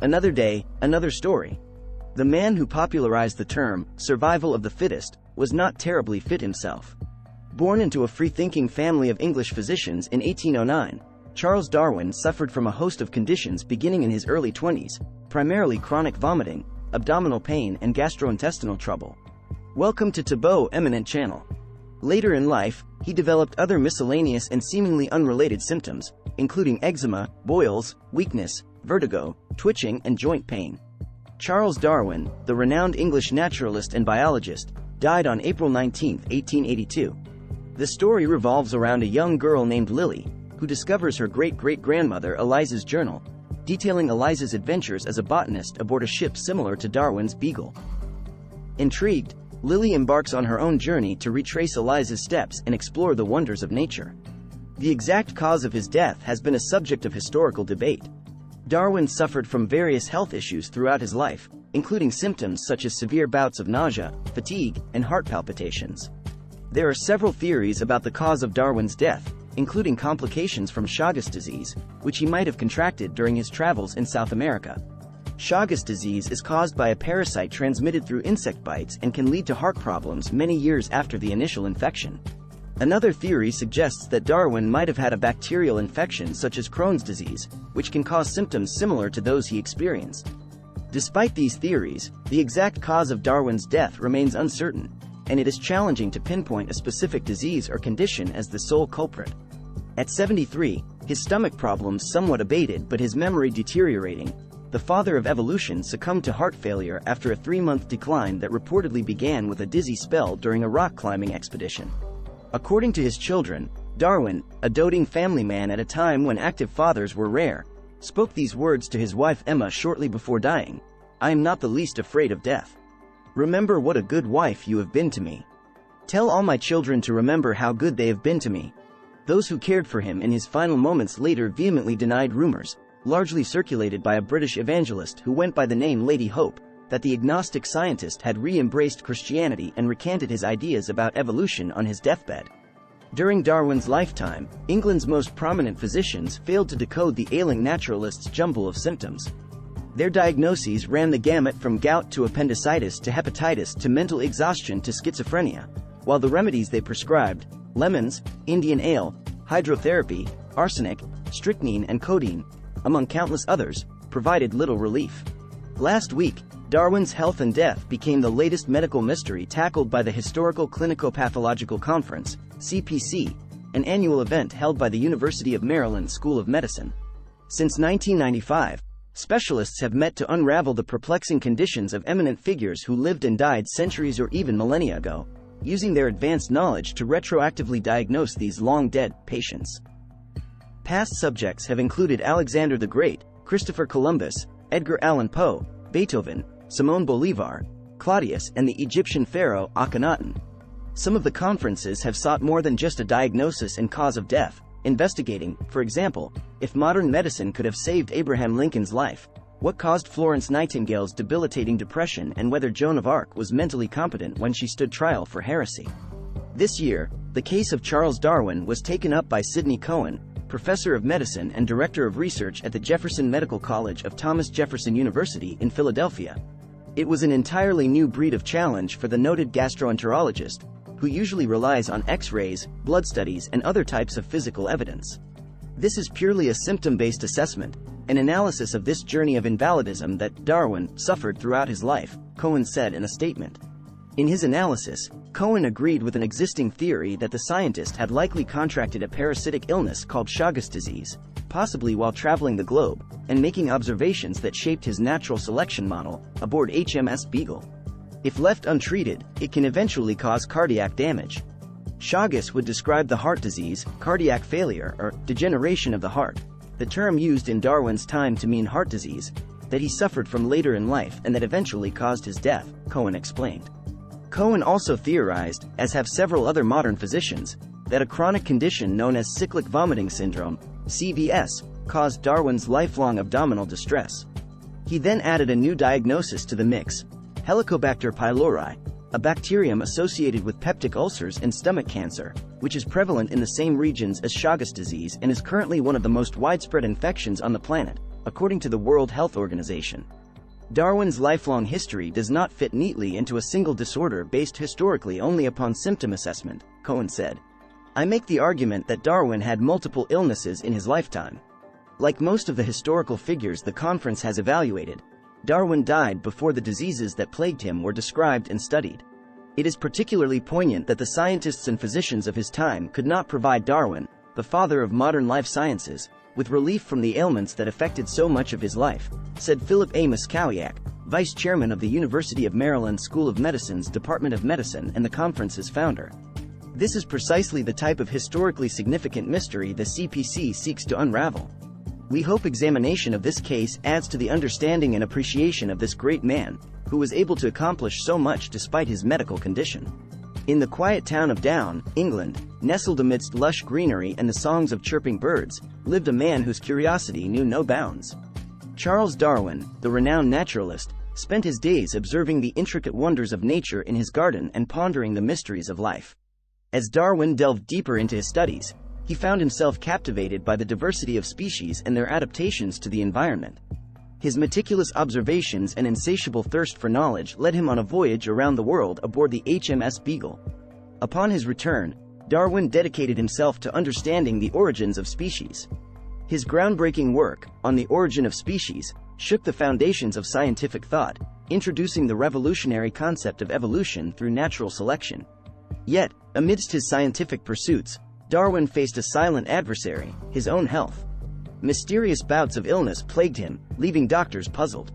Another day, another story. The man who popularized the term, survival of the fittest, was not terribly fit himself. Born into a free-thinking family of English physicians in 1809, Charles Darwin suffered from a host of conditions beginning in his early 20s, primarily chronic vomiting, abdominal pain and gastrointestinal trouble. Welcome to Tabo Eminent Channel. Later in life, he developed other miscellaneous and seemingly unrelated symptoms, including eczema, boils, weakness, vertigo, twitching and joint pain. Charles Darwin, the renowned English naturalist and biologist, died on April 19, 1882. The story revolves around a young girl named Lily, who discovers her great-great-grandmother Eliza's journal, detailing Eliza's adventures as a botanist aboard a ship similar to Darwin's Beagle. Intrigued, Lily embarks on her own journey to retrace Eliza's steps and explore the wonders of nature. The exact cause of his death has been a subject of historical debate. Darwin suffered from various health issues throughout his life, including symptoms such as severe bouts of nausea, fatigue, and heart palpitations. There are several theories about the cause of Darwin's death, including complications from Chagas disease, which he might have contracted during his travels in South America. Chagas disease is caused by a parasite transmitted through insect bites and can lead to heart problems many years after the initial infection. Another theory suggests that Darwin might have had a bacterial infection such as Crohn's disease, which can cause symptoms similar to those he experienced. Despite these theories, the exact cause of Darwin's death remains uncertain, and it is challenging to pinpoint a specific disease or condition as the sole culprit. At 73, his stomach problems somewhat abated but his memory deteriorating. The father of evolution succumbed to heart failure after a 3-month decline that reportedly began with a dizzy spell during a rock climbing expedition. According to his children, Darwin, a doting family man at a time when active fathers were rare, spoke these words to his wife Emma shortly before dying: "I am not the least afraid of death. Remember what a good wife you have been to me. Tell all my children to remember how good they have been to me." Those who cared for him in his final moments later vehemently denied rumors, largely circulated by a British evangelist who went by the name Lady Hope, that the agnostic scientist had re-embraced Christianity and recanted his ideas about evolution on his deathbed. During Darwin's lifetime, England's most prominent physicians failed to decode the ailing naturalist's jumble of symptoms. Their diagnoses ran the gamut from gout to appendicitis to hepatitis to mental exhaustion to schizophrenia, while the remedies they prescribed, lemons, Indian ale, hydrotherapy, arsenic, strychnine and codeine, among countless others, provided little relief. Last week, Darwin's health and death became the latest medical mystery tackled by the Historical Clinico-Pathological Conference, CPC, an annual event held by the University of Maryland School of Medicine. Since 1995, specialists have met to unravel the perplexing conditions of eminent figures who lived and died centuries or even millennia ago, using their advanced knowledge to retroactively diagnose these long-dead patients. Past subjects have included Alexander the Great, Christopher Columbus, Edgar Allan Poe, Beethoven, Simón Bolívar, Claudius and the Egyptian pharaoh Akhenaten. Some of the conferences have sought more than just a diagnosis and cause of death, investigating, for example, if modern medicine could have saved Abraham Lincoln's life, what caused Florence Nightingale's debilitating depression, and whether Joan of Arc was mentally competent when she stood trial for heresy. This year, the case of Charles Darwin was taken up by Sidney Cohen, professor of medicine and director of research at the Jefferson Medical College of Thomas Jefferson University in Philadelphia. It was an entirely new breed of challenge for the noted gastroenterologist, who usually relies on X-rays, blood studies and other types of physical evidence. This is purely a symptom-based assessment, an analysis of this journey of invalidism that Darwin suffered throughout his life, Cohen said in a statement. In his analysis, Cohen agreed with an existing theory that the scientist had likely contracted a parasitic illness called Chagas disease, possibly while traveling the globe, and making observations that shaped his natural selection model aboard HMS Beagle. If left untreated, it can eventually cause cardiac damage. Chagas would describe the heart disease, cardiac failure, or degeneration of the heart, the term used in Darwin's time to mean heart disease, that he suffered from later in life and that eventually caused his death, Cohen explained. Cohen also theorized, as have several other modern physicians, that a chronic condition known as cyclic vomiting syndrome, CVS, caused Darwin's lifelong abdominal distress. He then added a new diagnosis to the mix: Helicobacter pylori, a bacterium associated with peptic ulcers and stomach cancer, which is prevalent in the same regions as Chagas disease and is currently one of the most widespread infections on the planet, according to the World Health Organization. Darwin's lifelong history does not fit neatly into a single disorder based historically only upon symptom assessment, Cohen said. I make the argument that Darwin had multiple illnesses in his lifetime. Like most of the historical figures the conference has evaluated, Darwin died before the diseases that plagued him were described and studied. It is particularly poignant that the scientists and physicians of his time could not provide Darwin, the father of modern life sciences, with relief from the ailments that affected so much of his life, said Philip A. Muskowiak, vice chairman of the University of Maryland School of Medicine's Department of Medicine and the conference's founder. This is precisely the type of historically significant mystery the CPC seeks to unravel. We hope examination of this case adds to the understanding and appreciation of this great man, who was able to accomplish so much despite his medical condition. In the quiet town of Downe, England, nestled amidst lush greenery and the songs of chirping birds, lived a man whose curiosity knew no bounds. Charles Darwin, the renowned naturalist, spent his days observing the intricate wonders of nature in his garden and pondering the mysteries of life. As Darwin delved deeper into his studies, he found himself captivated by the diversity of species and their adaptations to the environment. His meticulous observations and insatiable thirst for knowledge led him on a voyage around the world aboard the HMS Beagle. Upon his return, Darwin dedicated himself to understanding the origins of species. His groundbreaking work, On the Origin of Species, shook the foundations of scientific thought, introducing the revolutionary concept of evolution through natural selection. Yet, amidst his scientific pursuits, Darwin faced a silent adversary, his own health. Mysterious bouts of illness plagued him, leaving doctors puzzled.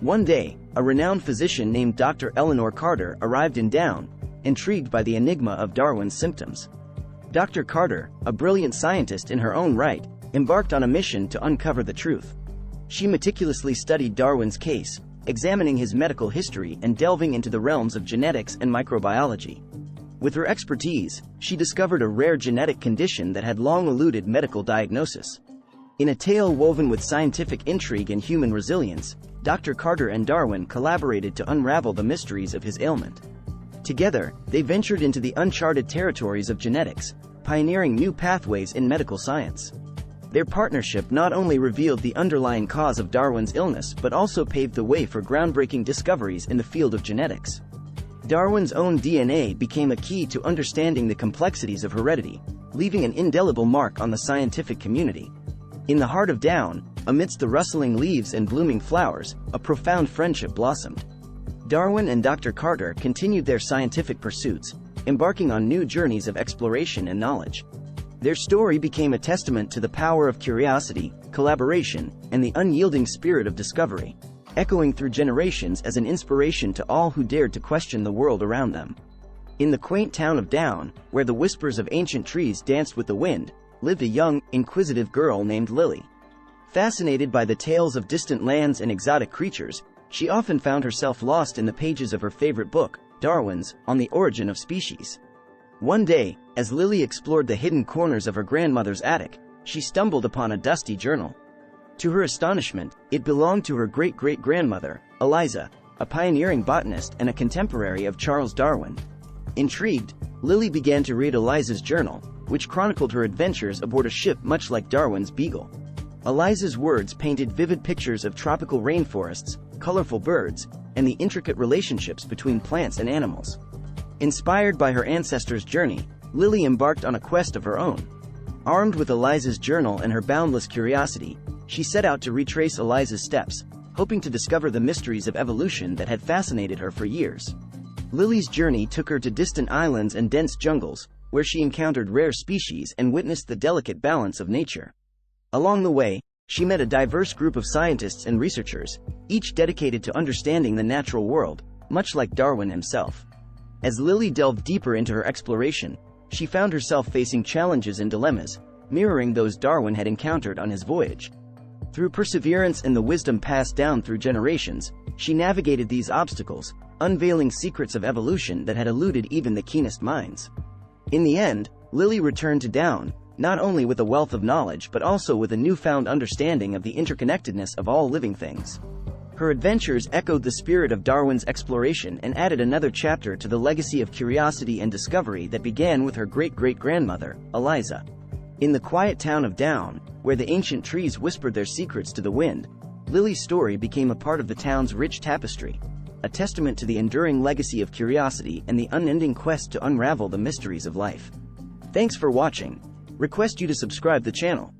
One day, a renowned physician named Dr. Eleanor Carter arrived in Downe, intrigued by the enigma of Darwin's symptoms. Dr. Carter, a brilliant scientist in her own right, embarked on a mission to uncover the truth. She meticulously studied Darwin's case, examining his medical history and delving into the realms of genetics and microbiology. With her expertise, she discovered a rare genetic condition that had long eluded medical diagnosis. In a tale woven with scientific intrigue and human resilience, Dr. Carter and Darwin collaborated to unravel the mysteries of his ailment. Together, they ventured into the uncharted territories of genetics, pioneering new pathways in medical science. Their partnership not only revealed the underlying cause of Darwin's illness but also paved the way for groundbreaking discoveries in the field of genetics. Darwin's own DNA became a key to understanding the complexities of heredity, leaving an indelible mark on the scientific community. In the heart of Downe, amidst the rustling leaves and blooming flowers, a profound friendship blossomed. Darwin and Dr. Carter continued their scientific pursuits, embarking on new journeys of exploration and knowledge. Their story became a testament to the power of curiosity, collaboration, and the unyielding spirit of discovery, echoing through generations as an inspiration to all who dared to question the world around them. In the quaint town of Downe, where the whispers of ancient trees danced with the wind, lived a young, inquisitive girl named Lily. Fascinated by the tales of distant lands and exotic creatures, she often found herself lost in the pages of her favorite book, Darwin's On the Origin of Species. One day, as Lily explored the hidden corners of her grandmother's attic, she stumbled upon a dusty journal. To her astonishment, it belonged to her great-great-grandmother, Eliza, a pioneering botanist and a contemporary of Charles Darwin. Intrigued, Lily began to read Eliza's journal, which chronicled her adventures aboard a ship much like Darwin's Beagle. Eliza's words painted vivid pictures of tropical rainforests, colorful birds, and the intricate relationships between plants and animals. Inspired by her ancestors' journey, Lily embarked on a quest of her own. Armed with Eliza's journal and her boundless curiosity, she set out to retrace Eliza's steps, hoping to discover the mysteries of evolution that had fascinated her for years. Lily's journey took her to distant islands and dense jungles, where she encountered rare species and witnessed the delicate balance of nature. Along the way, she met a diverse group of scientists and researchers, each dedicated to understanding the natural world, much like Darwin himself. As Lily delved deeper into her exploration, she found herself facing challenges and dilemmas, mirroring those Darwin had encountered on his voyage. Through perseverance and the wisdom passed down through generations, she navigated these obstacles, unveiling secrets of evolution that had eluded even the keenest minds. In the end, Lily returned to Downe, not only with a wealth of knowledge but also with a newfound understanding of the interconnectedness of all living things. Her adventures echoed the spirit of Darwin's exploration and added another chapter to the legacy of curiosity and discovery that began with her great-great-grandmother, Eliza. In the quiet town of Downe, where the ancient trees whispered their secrets to the wind, Lily's story became a part of the town's rich tapestry, a testament to the enduring legacy of curiosity and the unending quest to unravel the mysteries of life. Thanks for watching. Request you to subscribe the channel.